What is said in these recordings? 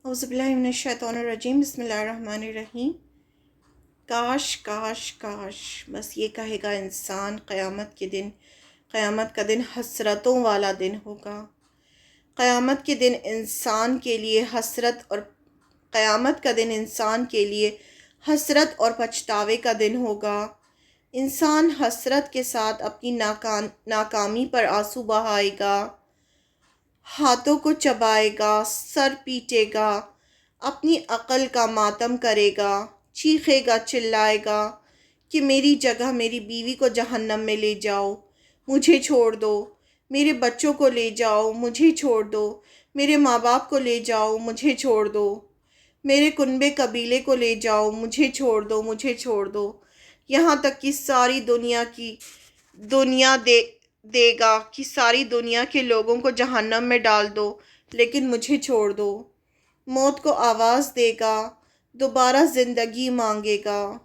اعوذ باللہ من الشیطان الرجیم، بسم اللہ الرحمن الرحیم۔ کاش کاش کاش، بس یہ کہے گا انسان قیامت کا دن حسرتوں والا دن ہوگا۔ قیامت کے دن انسان کے لیے حسرت اور پچھتاوے کا دن ہوگا۔ انسان حسرت کے ساتھ اپنی ناکامی پر آنسو بہائے گا، ہاتھوں کو چبائے گا، سر پیٹے گا، اپنی عقل کا ماتم کرے گا، چیخے گا، چلائے گا کہ میری جگہ میری بیوی کو جہنم میں لے جاؤ، مجھے چھوڑ دو، میرے بچوں کو لے جاؤ، مجھے چھوڑ دو، میرے ماں باپ کو لے جاؤ، مجھے چھوڑ دو، میرے کنبے قبیلے کو لے جاؤ، مجھے چھوڑ دو، مجھے چھوڑ دو، یہاں تک کہ ساری دنیا دے گا کہ ساری دنیا کے لوگوں کو جہنم میں ڈال دو، لیکن مجھے چھوڑ دو۔ موت کو آواز دے گا، دوبارہ زندگی مانگے گا،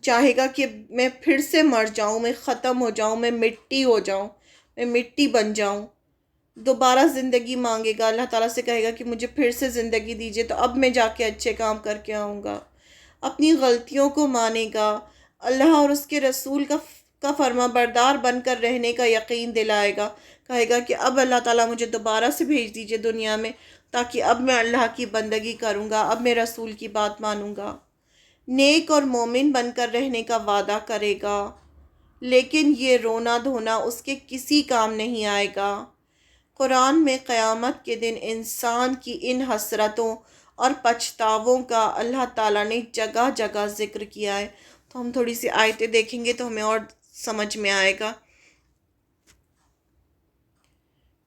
چاہے گا کہ میں پھر سے مر جاؤں، میں ختم ہو جاؤں، میں مٹی ہو جاؤں، میں مٹی بن جاؤں۔ دوبارہ زندگی مانگے گا، اللہ تعالیٰ سے کہے گا کہ مجھے پھر سے زندگی دیجیے تو اب میں جا کے اچھے کام کر کے آؤں گا۔ اپنی غلطیوں کو مانے گا، اللہ اور اس کے رسول کا فرما بردار بن کر رہنے کا یقین دلائے گا، کہے گا کہ اب اللہ تعالیٰ مجھے دوبارہ سے بھیج دیجیے دنیا میں، تاکہ اب میں اللہ کی بندگی کروں گا، اب میں رسول کی بات مانوں گا۔ نیک اور مومن بن کر رہنے کا وعدہ کرے گا، لیکن یہ رونا دھونا اس کے کسی کام نہیں آئے گا۔ قرآن میں قیامت کے دن انسان کی ان حسرتوں اور پچھتاووں کا اللہ تعالیٰ نے جگہ جگہ ذکر کیا ہے، تو ہم تھوڑی سی آیتیں دیکھیں گے تو ہمیں اور سمجھ میں آئے گا۔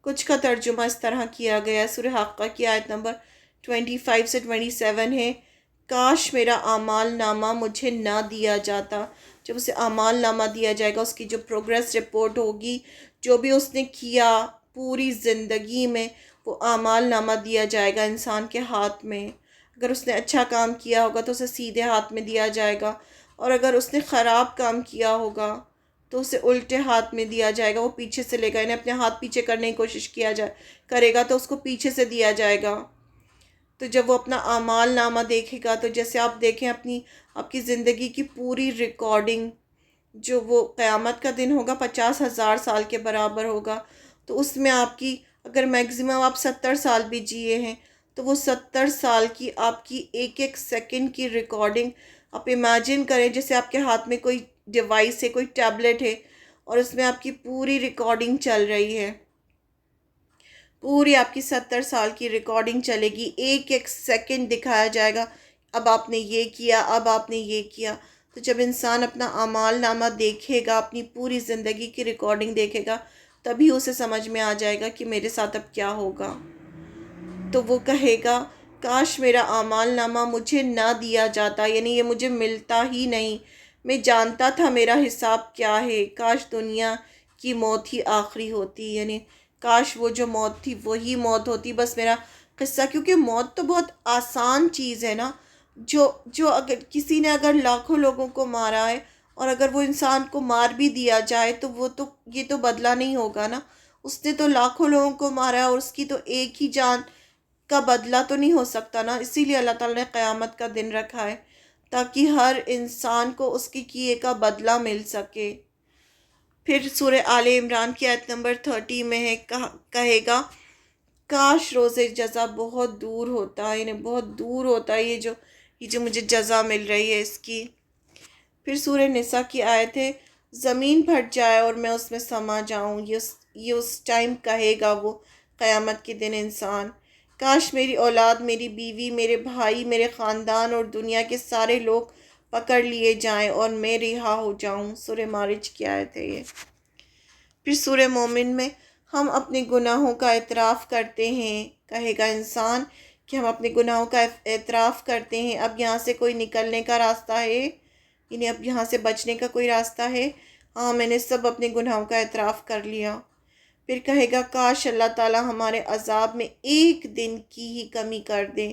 کچھ کا ترجمہ اس طرح کیا گیا ہے۔ سورہ حاقہ کی آیت نمبر 25 سے 27 ہے، کاش میرا اعمال نامہ مجھے نہ دیا جاتا۔ جب اسے اعمال نامہ دیا جائے گا، اس کی جو پروگریس رپورٹ ہوگی، جو بھی اس نے کیا پوری زندگی میں، وہ اعمال نامہ دیا جائے گا انسان کے ہاتھ میں۔ اگر اس نے اچھا کام کیا ہوگا تو اسے سیدھے ہاتھ میں دیا جائے گا، اور اگر اس نے خراب کام کیا ہوگا تو اسے الٹے ہاتھ میں دیا جائے گا، وہ پیچھے سے لے گا، یعنی اپنے ہاتھ پیچھے کرنے کی کوشش کرے گا تو اس کو پیچھے سے دیا جائے گا۔ تو جب وہ اپنا اعمال نامہ دیکھے گا تو جیسے آپ دیکھیں آپ کی زندگی کی پوری ریکارڈنگ، جو وہ قیامت کا دن ہوگا 50,000 سال کے برابر ہوگا، تو اس میں آپ کی اگر میکزیمم آپ 70 سال بھی جیے ہیں تو وہ 70 سال کی آپ کی ایک ایک سیکنڈ کی ریکارڈنگ آپ امیجن کریں، جیسے آپ کے ہاتھ میں کوئی ڈیوائس ہے، کوئی ٹیبلٹ ہے، اور اس میں آپ کی پوری ریکارڈنگ چل رہی ہے، پوری آپ کی 70 سال کی ریکارڈنگ چلے گی، ایک ایک سیکنڈ دکھایا جائے گا، اب آپ نے یہ کیا، اب آپ نے یہ کیا۔ تو جب انسان اپنا اعمال نامہ دیکھے گا، اپنی پوری زندگی کی ریکارڈنگ دیکھے گا، تبھی اسے سمجھ میں آ جائے گا کہ میرے ساتھ اب کیا ہوگا۔ تو وہ کہے گا کاش میرا اعمال نامہ مجھے نہ دیا جاتا، یعنی یہ مجھے ملتا ہی نہیں، میں جانتا تھا میرا حساب کیا ہے، کاش دنیا کی موت ہی آخری ہوتی، یعنی کاش وہ جو موت تھی وہی موت ہوتی، بس میرا قصہ، کیونکہ موت تو بہت آسان چیز ہے نا، جو اگر کسی نے اگر لاکھوں لوگوں کو مارا ہے اور اگر وہ انسان کو مار بھی دیا جائے تو یہ تو بدلہ نہیں ہوگا نا، اس نے تو لاکھوں لوگوں کو مارا ہے اور اس کی تو ایک ہی جان کا بدلہ تو نہیں ہو سکتا نا، اسی لیے اللہ تعالیٰ نے قیامت کا دن رکھا ہے تاکہ ہر انسان کو اس کے کیے کا بدلہ مل سکے۔ پھر سورہ آل عمران کی آیت نمبر 30 میں ہے، کہے گا کاش روز جزا بہت دور ہوتا، یعنی بہت دور ہوتا یہ جو مجھے جزا مل رہی ہے اس کی۔ پھر سورہ نساء کی آیت ہے، زمین پھٹ جائے اور میں اس میں سما جاؤں، یہ اس ٹائم کہے گا وہ قیامت کے دن انسان، کاش میری اولاد، میری بیوی، میرے بھائی، میرے خاندان اور دنیا کے سارے لوگ پکڑ لیے جائیں اور میں رہا ہو جاؤں۔ سورہ معارج کی آیت ہے یہ۔ پھر سورہ مومن میں ہم اپنے گناہوں کا اعتراف کرتے ہیں، کہے گا انسان کہ ہم اپنے گناہوں کا اعتراف کرتے ہیں، اب یہاں سے کوئی نکلنے کا راستہ ہے، یعنی اب یہاں سے بچنے کا کوئی راستہ ہے؟ ہاں، میں نے سب اپنے گناہوں کا اعتراف کر لیا۔ پھر کہے گا کاش اللہ تعالیٰ ہمارے عذاب میں ایک دن کی ہی کمی کر دے،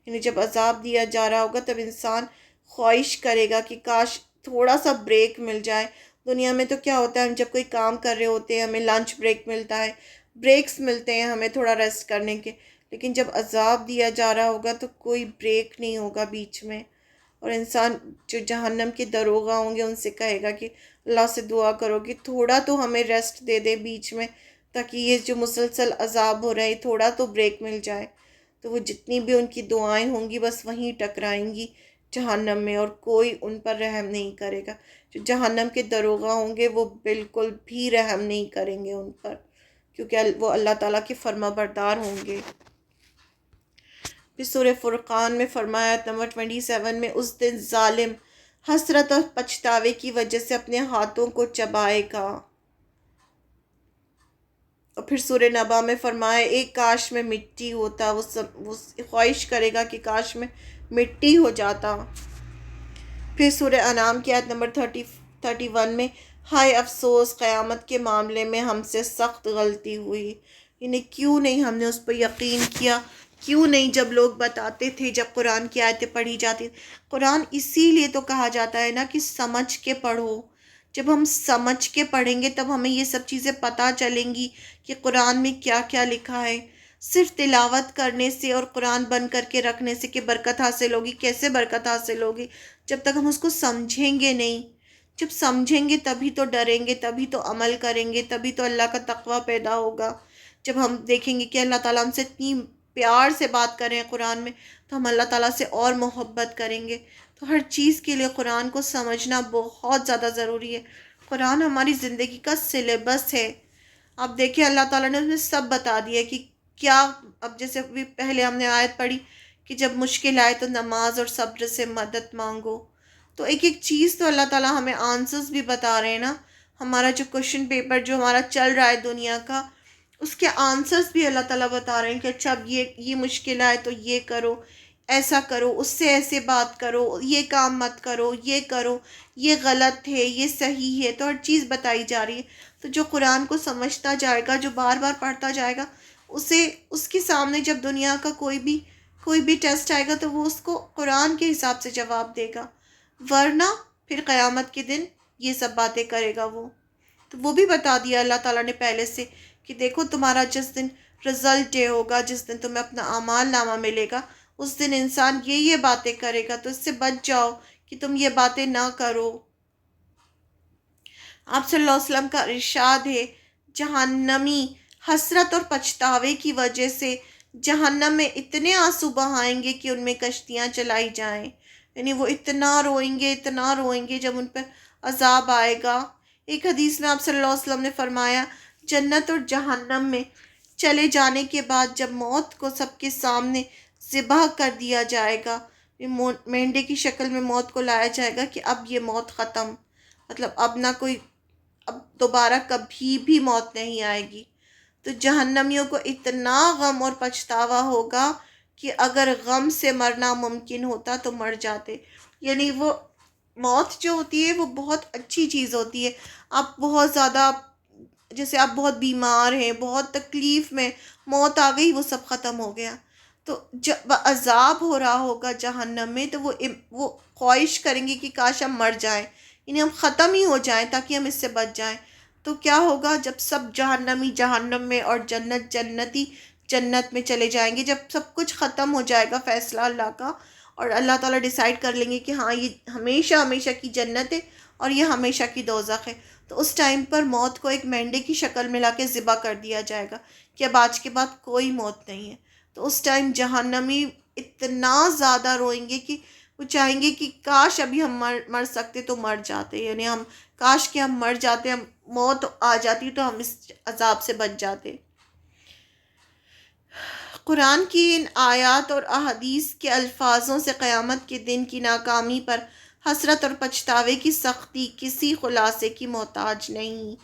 یعنی جب عذاب دیا جا رہا ہوگا تب انسان خواہش کرے گا کہ کاش تھوڑا سا بریک مل جائے۔ دنیا میں تو کیا ہوتا ہے، ہم جب کوئی کام کر رہے ہوتے ہیں ہمیں لنچ بریک ملتا ہے، بریکس ملتے ہیں ہمیں تھوڑا ریسٹ کرنے کے، لیکن جب عذاب دیا جا رہا ہوگا تو کوئی بریک نہیں ہوگا بیچ میں، اور انسان جو جہنم کے دروغہ ہوں گے ان سے کہے گا کہ اللہ سے دعا کرو کہ تھوڑا تو ہمیں ریسٹ دے دے بیچ میں، تاکہ یہ جو مسلسل عذاب ہو رہا ہے تھوڑا تو بریک مل جائے۔ تو وہ جتنی بھی ان کی دعائیں ہوں گی بس وہیں ٹکرائیں گی جہنم میں، اور کوئی ان پر رحم نہیں کرے گا۔ جو جہنم کے دروغہ ہوں گے وہ بالکل بھی رحم نہیں کریں گے ان پر، کیونکہ وہ اللہ تعالیٰ کے فرما بردار ہوں گے۔ پھر سورہ فرقان میں فرمایا نمبر 27 میں، اس دن ظالم حسرت اور پچھتاوے کی وجہ سے اپنے ہاتھوں کو چبائے گا۔ اور پھر سورہ نبا میں فرمایا ایک کاش میں مٹی ہوتا، وہ خواہش کرے گا کہ کاش میں مٹی ہو جاتا۔ پھر سورہ انعام کی آیت نمبر 31 میں، ہائے افسوس قیامت کے معاملے میں ہم سے سخت غلطی ہوئی، یعنی کیوں نہیں ہم نے اس پر یقین کیا، کیوں نہیں جب لوگ بتاتے تھے، جب قرآن کی آیتیں پڑھی جاتی۔ قرآن اسی لیے تو کہا جاتا ہے نا کہ سمجھ کے پڑھو۔ جب ہم سمجھ کے پڑھیں گے تب ہمیں یہ سب چیزیں پتہ چلیں گی کہ قرآن میں کیا کیا لکھا ہے۔ صرف تلاوت کرنے سے اور قرآن بند کر کے رکھنے سے کہ برکت حاصل ہوگی، کیسے برکت حاصل ہوگی جب تک ہم اس کو سمجھیں گے نہیں۔ جب سمجھیں گے تبھی تو ڈریں گے، تبھی تو عمل کریں گے، تبھی تو اللہ کا تقوی پیدا ہوگا۔ جب ہم دیکھیں گے کہ اللہ تعالیٰ ہم سے اتنی پیار سے بات کریں قرآن میں، تو ہم اللہ تعالیٰ سے اور محبت کریں گے۔ تو ہر چیز کے لیے قرآن کو سمجھنا بہت زیادہ ضروری ہے۔ قرآن ہماری زندگی کا سلیبس ہے۔ آپ دیکھیں اللہ تعالیٰ نے اس میں سب بتا دیا کہ کیا، اب جیسے ابھی پہلے ہم نے آیت پڑھی کہ جب مشکل آئے تو نماز اور صبر سے مدد مانگو، تو ایک ایک چیز تو اللہ تعالیٰ ہمیں آنسرز بھی بتا رہے ہیں نا۔ ہمارا جو کوشچن پیپر جو ہمارا چل رہا ہے دنیا کا، اس کے آنسرز بھی اللہ تعالیٰ بتا رہے ہیں کہ اچھا اب یہ مشکل آئے تو یہ کرو، ایسا کرو، اس سے ایسے بات کرو، یہ کام مت کرو، یہ کرو، یہ غلط ہے، یہ صحیح ہے، تو ہر چیز بتائی جا رہی ہے۔ تو جو قرآن کو سمجھتا جائے گا، جو بار بار پڑھتا جائے گا، اسے اس کے سامنے جب دنیا کا کوئی بھی ٹیسٹ آئے گا تو وہ اس کو قرآن کے حساب سے جواب دے گا، ورنہ پھر قیامت کے دن یہ سب باتیں کرے گا وہ۔ تو وہ بھی بتا دیا اللہ تعالیٰ نے پہلے سے کہ دیکھو تمہارا جس دن رزلٹ ڈے ہوگا، جس دن تمہیں اپنا اعمال نامہ ملے گا، اس دن انسان یہ باتیں کرے گا، تو اس سے بچ جاؤ کہ تم یہ باتیں نہ کرو۔ آپ صلی اللہ علیہ وسلم کا ارشاد ہے، جہنمی حسرت اور پچھتاوے کی وجہ سے جہنم میں اتنے آنسو بہائیں گے کہ ان میں کشتیاں چلائی جائیں، یعنی وہ اتنا روئیں گے جب ان پر عذاب آئے گا۔ ایک حدیث میں آپ صلی اللہ علیہ وسلم نے فرمایا، جنت اور جہنم میں چلے جانے کے بعد جب موت کو سب کے سامنے ذبح کر دیا جائے گا، مینڈے کی شکل میں موت کو لایا جائے گا کہ اب یہ موت ختم، مطلب اب دوبارہ کبھی بھی موت نہیں آئے گی۔ تو جہنمیوں کو اتنا غم اور پچھتاوا ہوگا کہ اگر غم سے مرنا ممکن ہوتا تو مر جاتے، یعنی وہ موت جو ہوتی ہے وہ بہت اچھی چیز ہوتی ہے۔ آپ بہت زیادہ، جیسے آپ بہت بیمار ہیں، بہت تکلیف میں، موت آ گئی، وہ سب ختم ہو گیا۔ تو جب عذاب ہو رہا ہوگا جہنم میں تو وہ خواہش کریں گے کہ کاش ہم مر جائیں، یعنی ہم ختم ہی ہو جائیں تاکہ ہم اس سے بچ جائیں۔ تو کیا ہوگا جب سب جہنمی جہنم میں اور جنتی جنت میں چلے جائیں گے، جب سب کچھ ختم ہو جائے گا فیصلہ اللہ کا، اور اللہ تعالیٰ ڈیسائیڈ کر لیں گے کہ ہاں یہ ہمیشہ ہمیشہ کی جنت ہے اور یہ ہمیشہ کی دوزخ ہے، تو اس ٹائم پر موت کو ایک مینڈے کی شکل میں لا کے ذبح کر دیا جائے گا کہ اب آج کے بعد کوئی موت نہیں ہے۔ تو اس ٹائم جہنمی اتنا زیادہ روئیں گے کہ وہ چاہیں گے کہ کاش ابھی ہم مر سکتے تو مر جاتے، یعنی کاش کہ ہم مر جاتے، ہم موت آ جاتی تو ہم اس عذاب سے بچ جاتے۔ قرآن کی ان آیات اور احادیث کے الفاظوں سے قیامت کے دن کی ناکامی پر حسرت اور پچھتاوے کی سختی کسی خلاصے کی محتاج نہیں۔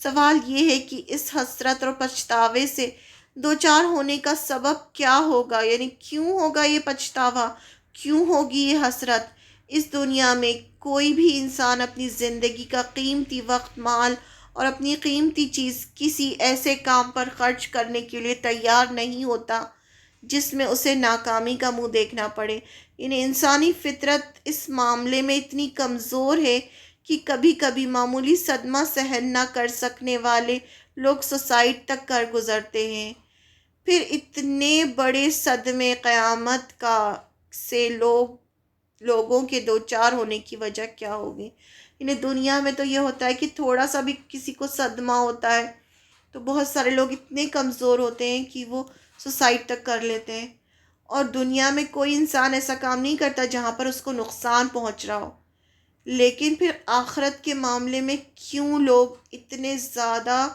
سوال یہ ہے کہ اس حسرت اور پچھتاوے سے دوچار ہونے کا سبب کیا ہوگا، یعنی کیوں ہوگا یہ پچھتاوا، کیوں ہوگی یہ حسرت؟ اس دنیا میں کوئی بھی انسان اپنی زندگی کا قیمتی وقت، مال اور اپنی قیمتی چیز کسی ایسے کام پر خرچ کرنے کے لیے تیار نہیں ہوتا جس میں اسے ناکامی کا منہ دیکھنا پڑے۔ یعنی انسانی فطرت اس معاملے میں اتنی کمزور ہے کہ کبھی کبھی معمولی صدمہ سہن نہ کر سکنے والے لوگ سوسائڈ تک کر گزرتے ہیں۔ پھر اتنے بڑے صدمے قیامت کا سے لوگوں کے دو چار ہونے کی وجہ کیا ہوگی؟ یعنی دنیا میں تو یہ ہوتا ہے کہ تھوڑا سا بھی کسی کو صدمہ ہوتا ہے تو بہت سارے لوگ اتنے کمزور ہوتے ہیں کہ وہ سوسائڈ تک کر لیتے ہیں، اور دنیا میں کوئی انسان ایسا کام نہیں کرتا جہاں پر اس کو نقصان پہنچ رہا ہو۔ لیکن پھر آخرت کے معاملے میں کیوں لوگ اتنے زیادہ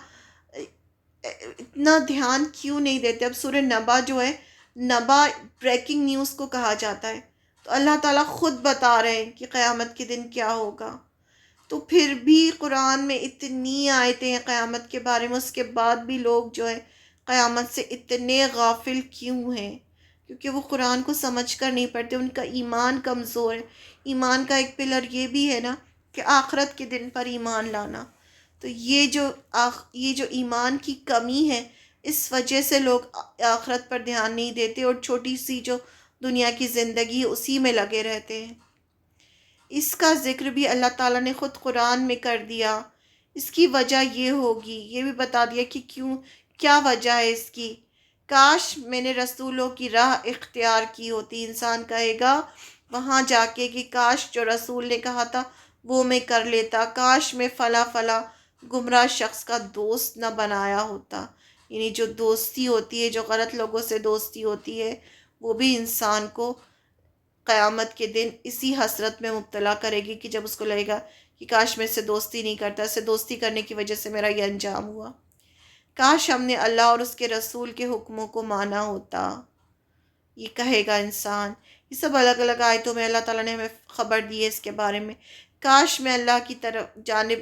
اتنا دھیان کیوں نہیں دیتے؟ اب سورہ نبا جو ہے، نبا بریکنگ نیوز کو کہا جاتا ہے، تو اللہ تعالیٰ خود بتا رہے ہیں کہ قیامت کے دن کیا ہوگا، تو پھر بھی قرآن میں اتنی آیتیں ہیں قیامت کے بارے میں، اس کے بعد بھی لوگ جو ہے قیامت سے اتنے غافل کیوں ہیں؟ کیونکہ وہ قرآن کو سمجھ کر نہیں پڑھتے، ان کا ایمان کمزور ہے۔ ایمان کا ایک پلر یہ بھی ہے نا کہ آخرت کے دن پر ایمان لانا، تو یہ جو ایمان کی کمی ہے، اس وجہ سے لوگ آخرت پر دھیان نہیں دیتے اور چھوٹی سی جو دنیا کی زندگی ہے اسی میں لگے رہتے ہیں۔ اس کا ذکر بھی اللہ تعالیٰ نے خود قرآن میں کر دیا، اس کی وجہ یہ ہوگی، یہ بھی بتا دیا کہ کیا وجہ ہے اس کی۔ کاش میں نے رسولوں کی راہ اختیار کی ہوتی، انسان کہے گا وہاں جا کے کہ کاش جو رسول نے کہا تھا وہ میں کر لیتا، کاش میں فلاں فلاں گمراہ شخص کا دوست نہ بنایا ہوتا۔ یعنی جو دوستی ہوتی ہے، جو غلط لوگوں سے دوستی ہوتی ہے، وہ بھی انسان کو قیامت کے دن اسی حسرت میں مبتلا کرے گی کہ جب اس کو لگے گا کہ کاش میں اس سے دوستی نہیں کرتا، اس سے دوستی کرنے کی وجہ سے میرا یہ انجام ہوا، کاش ہم نے اللہ اور اس کے رسول کے حکموں کو مانا ہوتا، یہ کہے گا انسان۔ یہ سب الگ الگ آیتوں میں اللہ تعالیٰ نے ہمیں خبر دی ہے اس کے بارے میں۔ کاش میں اللہ کی طرف جانب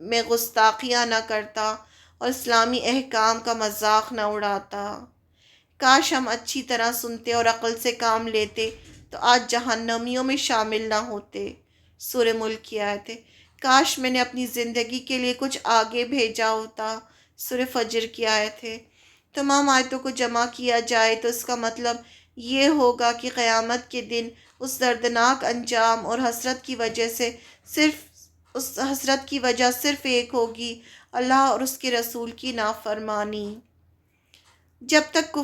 میں گستاخیاں نہ کرتا اور اسلامی احکام کا مذاق نہ اڑاتا، کاش ہم اچھی طرح سنتے اور عقل سے کام لیتے تو آج جہنمیوں میں شامل نہ ہوتے۔ سورہ ملک کی آیت ہے۔ کاش میں نے اپنی زندگی کے لیے کچھ آگے بھیجا ہوتا۔ سورہ فجر کی آیت ہے۔ تمام آیتوں کو جمع کیا جائے تو اس کا مطلب یہ ہوگا کہ قیامت کے دن اس دردناک انجام اور حسرت کی وجہ سے صرف ایک ہوگی، اللہ اور اس کے رسول کی نافرمانی۔ جب تک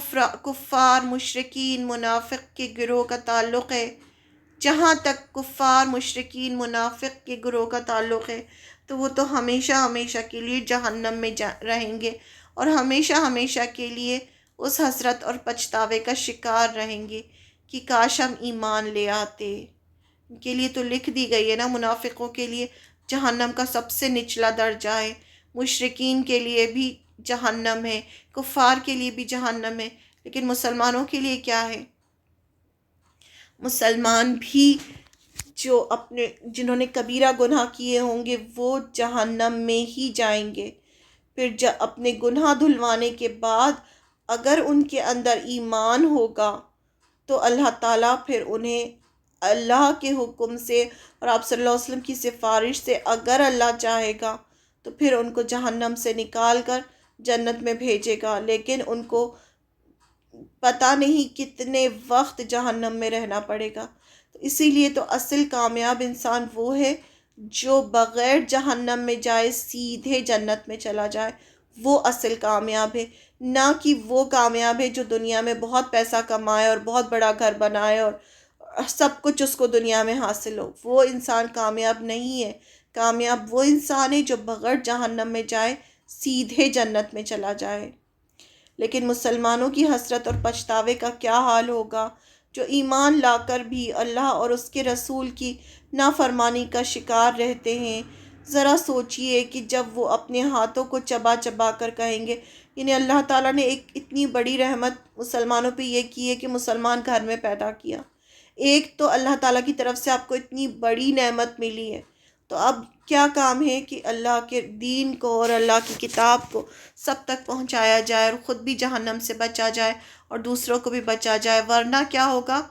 کفار مشرکین منافق کے گروہ کا تعلق ہے، جہاں تک کفار مشرکین منافق کے گروہ کا تعلق ہے تو وہ تو ہمیشہ ہمیشہ کے لیے جہنم میں رہیں گے، اور ہمیشہ ہمیشہ کے لیے اس حسرت اور پچھتاوے کا شکار رہیں گے کہ کاش ہم ایمان لے آتے۔ ان کے لیے تو لکھ دی گئی ہے نا، منافقوں کے لیے جہنم کا سب سے نچلا درجہ ہے، مشرکین کے لیے بھی جہنم ہے، کفار کے لیے بھی جہنم ہے، لیکن مسلمانوں کے لیے کیا ہے؟ مسلمان بھی جنہوں نے کبیرہ گناہ کیے ہوں گے وہ جہنم میں ہی جائیں گے۔ پھر اپنے گناہ دھلوانے کے بعد اگر ان کے اندر ایمان ہوگا تو اللہ تعالیٰ پھر انہیں اللہ کے حکم سے اور آپ صلی اللہ علیہ وسلم کی سفارش سے اگر اللہ چاہے گا تو پھر ان کو جہنم سے نکال کر جنت میں بھیجے گا، لیکن ان کو پتہ نہیں کتنے وقت جہنم میں رہنا پڑے گا۔ تو اسی لیے تو اصل کامیاب انسان وہ ہے جو بغیر جہنم میں جائے سیدھے جنت میں چلا جائے، وہ اصل کامیاب ہے، نہ کہ وہ کامیاب ہے جو دنیا میں بہت پیسہ کمائے اور بہت بڑا گھر بنائے اور سب کچھ اس کو دنیا میں حاصل ہو۔ وہ انسان کامیاب نہیں ہے۔ کامیاب وہ انسان ہے جو بغیر جہنم میں جائے سیدھے جنت میں چلا جائے۔ لیکن مسلمانوں کی حسرت اور پچھتاوے کا کیا حال ہوگا جو ایمان لا کر بھی اللہ اور اس کے رسول کی نافرمانی کا شکار رہتے ہیں۔ ذرا سوچئے کہ جب وہ اپنے ہاتھوں کو چبا چبا کر کہیں گے، یعنی اللہ تعالیٰ نے ایک اتنی بڑی رحمت مسلمانوں پہ یہ کی ہے کہ مسلمان گھر میں پیدا کیا، ایک تو اللہ تعالیٰ کی طرف سے آپ کو اتنی بڑی نعمت ملی ہے، تو اب کیا کام ہے کہ اللہ کے دین کو اور اللہ کی کتاب کو سب تک پہنچایا جائے اور خود بھی جہنم سے بچا جائے اور دوسروں کو بھی بچا جائے، ورنہ کیا ہوگا؟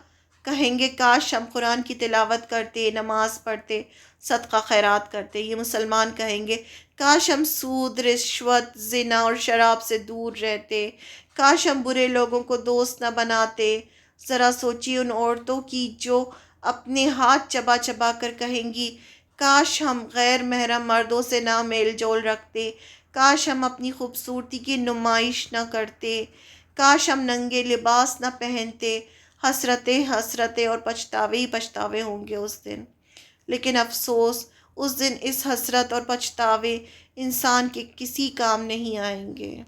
کہیں گے کاش ہم قرآن کی تلاوت کرتے، نماز پڑھتے، صدقہ خیرات کرتے۔ یہ مسلمان کہیں گے کاش ہم سود، رشوت، زنا اور شراب سے دور رہتے، کاش ہم برے لوگوں کو دوست نہ بناتے۔ ذرا سوچیے ان عورتوں کی جو اپنے ہاتھ چبا چبا کر کہیں گی کاش ہم غیر محرم مردوں سے نہ میل جول رکھتے، کاش ہم اپنی خوبصورتی کی نمائش نہ کرتے، کاش ہم ننگے لباس نہ پہنتے، حسرتیں حسرتیں اور پچھتاوے ہی پچھتاوے ہوں گے اس دن۔ لیکن افسوس، اس دن اس حسرت اور پچھتاوے انسان کے کسی کام نہیں آئیں گے۔